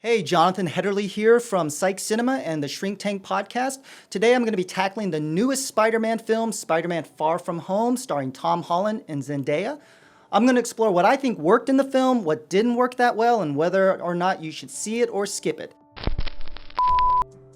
Hey, Jonathan Hetterly here from Psych Cinema and the Shrink Tank podcast. Today I'm going to be tackling the newest Spider-Man film, Spider-Man Far From Home, starring Tom Holland and Zendaya. I'm going to explore what I think worked in the film, what didn't work that well, and whether or not you should see it or skip it.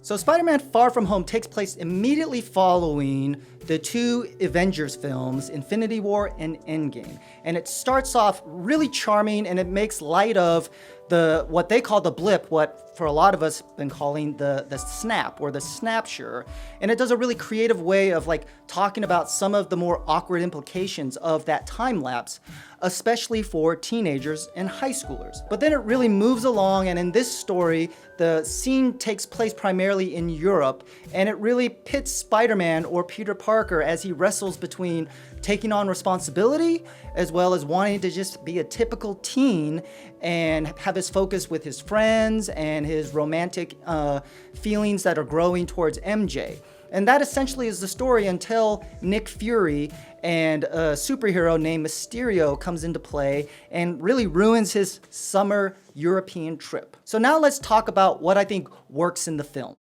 So Spider-Man Far From Home takes place immediately following the two Avengers films, Infinity War and Endgame. And it starts off really charming, and it makes light of what they call the blip, what for a lot of us been calling the snap or the snapshot. And it does a really creative way of talking about some of the more awkward implications of that time lapse, especially for teenagers and high schoolers. But then it really moves along, and in this story, the scene takes place primarily in Europe, and it really pits Spider-Man, or Peter Parker, as he wrestles between taking on responsibility as well as wanting to just be a typical teen and have his focus with his friends and his romantic feelings that are growing towards MJ. And that essentially is the story until Nick Fury and a superhero named Mysterio comes into play and really ruins his summer European trip. So now let's talk about what I think works in the film.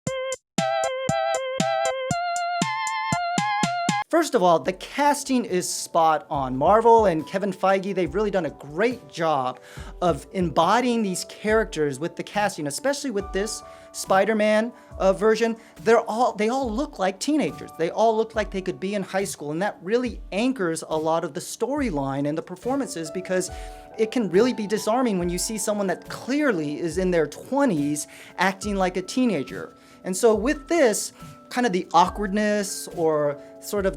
First of all, the casting is spot on. Marvel and Kevin Feige, they've really done a great job of embodying these characters with the casting, especially with this Spider-Man version. They all look like teenagers. They all look like they could be in high school, and that really anchors a lot of the storyline and the performances, because it can really be disarming when you see someone that clearly is in their 20s acting like a teenager. And so with this, kind of the awkwardness or sort of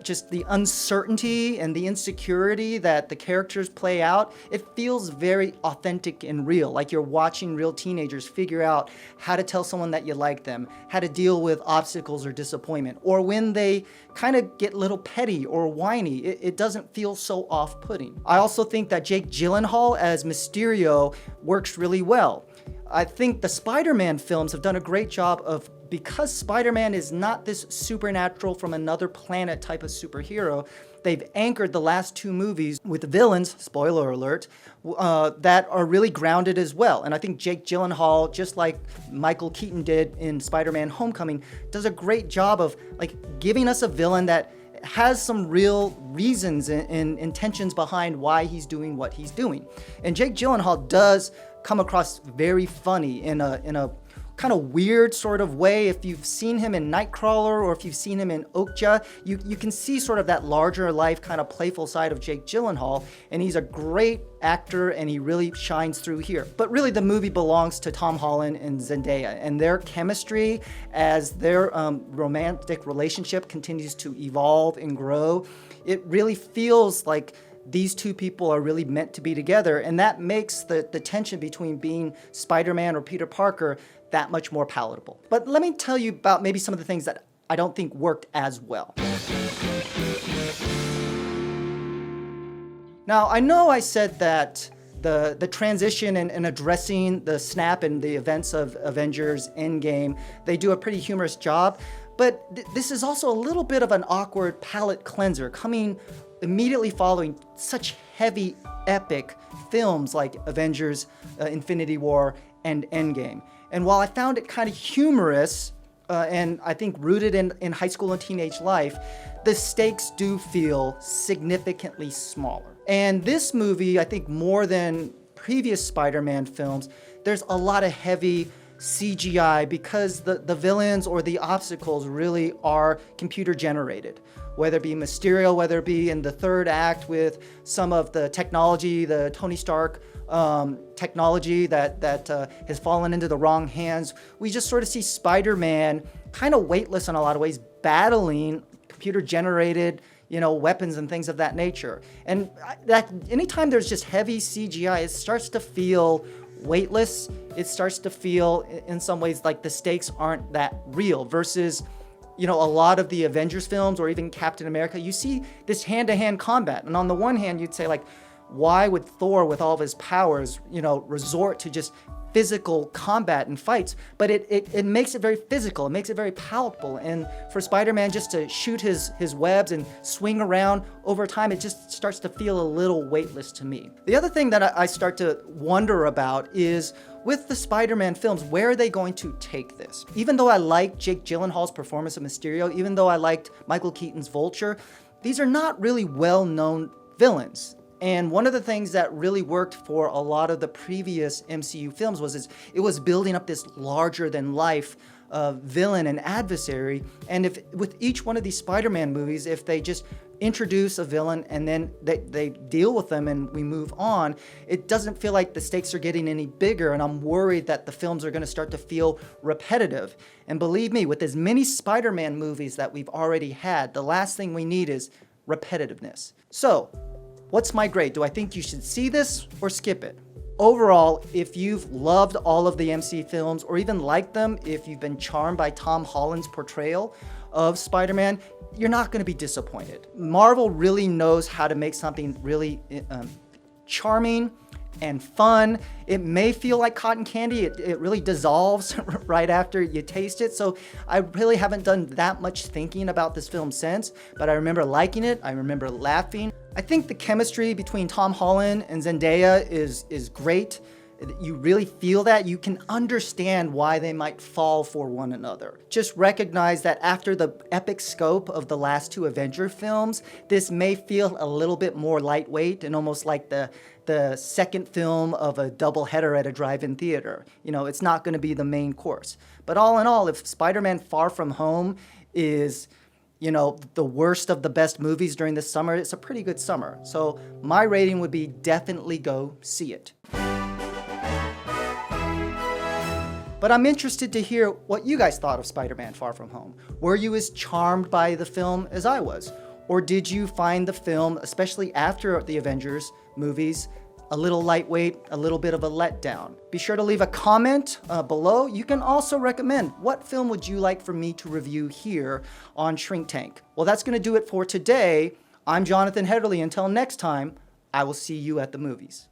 just the uncertainty and the insecurity that the characters play out, it feels very authentic and real, like you're watching real teenagers figure out how to tell someone that you like them, how to deal with obstacles or disappointment, or when they kind of get a little petty or whiny, it doesn't feel so off-putting. I also think that Jake Gyllenhaal as Mysterio works really well. I think the Spider-Man films have done a great job of, because Spider-Man is not this supernatural from another planet type of superhero, they've anchored the last two movies with villains, spoiler alert, that are really grounded as well. And I think Jake Gyllenhaal, just like Michael Keaton did in Spider-Man Homecoming, does a great job of giving us a villain that has some real reasons and intentions behind why he's doing what he's doing. And Jake Gyllenhaal does come across very funny in a kind of weird sort of way. If you've seen him in Nightcrawler or if you've seen him in Okja, you can see sort of that larger life kind of playful side of Jake Gyllenhaal, and he's a great actor and he really shines through here. But really the movie belongs to Tom Holland and Zendaya, and their chemistry as their romantic relationship continues to evolve and grow. It really feels like these two people are really meant to be together, and that makes the tension between being Spider-Man or Peter Parker that much more palatable. But let me tell you about maybe some of the things that I don't think worked as well. Now, I know I said that the transition and addressing the snap and the events of Avengers Endgame, they do a pretty humorous job, but this is also a little bit of an awkward palate cleanser coming immediately following such heavy, epic films like Avengers, Infinity War, and Endgame. And while I found it kind of humorous, and I think rooted in high school and teenage life, the stakes do feel significantly smaller. And this movie, I think more than previous Spider-Man films, there's a lot of heavy CGI because the villains or the obstacles really are computer generated. Whether it be Mysterio, whether it be in the third act with some of the technology, the Tony Stark technology that has fallen into the wrong hands, we just sort of see Spider-Man kind of weightless in a lot of ways, battling computer-generated, weapons and things of that nature. And that anytime there's just heavy CGI, it starts to feel weightless. It starts to feel, in some ways, like the stakes aren't that real. Versus, a lot of the Avengers films or even Captain America, you see this hand-to-hand combat. And on the one hand, you'd say, why would Thor, with all of his powers, resort to just physical combat and fights, but it makes it very physical. It makes it very palatable. And for Spider-Man just to shoot his webs and swing around over time, it just starts to feel a little weightless to me. The other thing that I start to wonder about is with the Spider-Man films, where are they going to take this? Even though I like Jake Gyllenhaal's performance of Mysterio, even though I liked Michael Keaton's Vulture, these are not really well-known villains. And one of the things that really worked for a lot of the previous MCU films was it was building up this larger-than-life villain and adversary. And if with each one of these Spider-Man movies, if they just introduce a villain and then they deal with them and we move on, it doesn't feel like the stakes are getting any bigger, and I'm worried that the films are going to start to feel repetitive. And believe me, with as many Spider-Man movies that we've already had, the last thing we need is repetitiveness. So, what's my grade? Do I think you should see this or skip it? Overall, if you've loved all of the MCU films, or even liked them, if you've been charmed by Tom Holland's portrayal of Spider-Man, you're not going to be disappointed. Marvel really knows how to make something really charming and fun. It may feel like cotton candy. It really dissolves right after you taste it. So I really haven't done that much thinking about this film since, but I remember liking it. I remember laughing. I think the chemistry between Tom Holland and Zendaya is great. You really feel that. You can understand why they might fall for one another. Just recognize that after the epic scope of the last two Avenger films, this may feel a little bit more lightweight and almost like the second film of a double header at a drive-in theater. You know, it's not going to be the main course. But all in all, if Spider-Man Far From Home is, you know, the worst of the best movies during this summer, it's a pretty good summer. So my rating would be definitely go see it. But I'm interested to hear what you guys thought of Spider-Man Far From Home. Were you as charmed by the film as I was? Or did you find the film, especially after the Avengers movies, a little lightweight, a little bit of a letdown? Be sure to leave a comment below. You can also recommend what film would you like for me to review here on Shrink Tank. Well, that's going to do it for today. I'm Jonathan Hetterly. Until next time, I will see you at the movies.